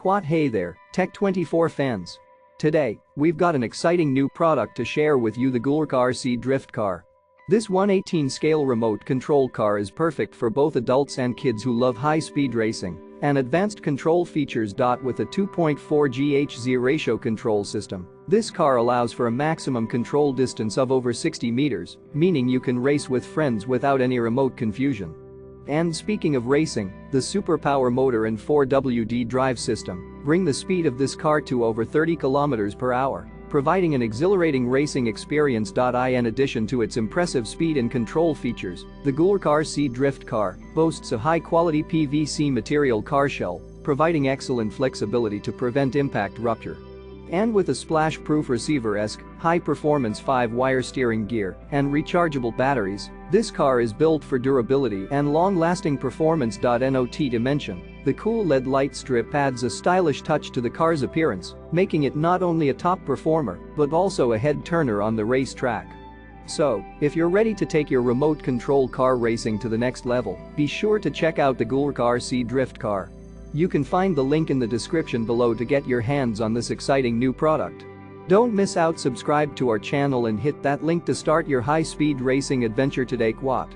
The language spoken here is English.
What hey there, Tech24 fans. Today, we've got an exciting new product to share with you, the GoolRC drift car. This 1/18 scale remote control car is perfect for both adults and kids who love high-speed racing and advanced control features. With a 2.4GHz ratio control system, this car allows for a maximum control distance of over 60 meters, meaning you can race with friends without any remote confusion. And speaking of racing, the superpower motor and 4WD drive system bring the speed of this car to over 30 km per hour, providing an exhilarating racing experience. In addition to its impressive speed and control features, the GoolRC drift car boasts a high-quality PVC material car shell, providing excellent flexibility to prevent impact rupture. And with a splash-proof receiver-esque, high-performance 5-wire steering gear and rechargeable batteries, this car is built for durability and long-lasting performance. Not to mention, the cool LED light strip adds a stylish touch to the car's appearance, making it not only a top performer but also a head-turner on the racetrack. So, if you're ready to take your remote control car racing to the next level, be sure to check out the GoolRC drift car. You can find the link in the description below to get your hands on this exciting new product. Don't miss out. Subscribe to our channel and hit that link to start your high-speed racing adventure today. Quat.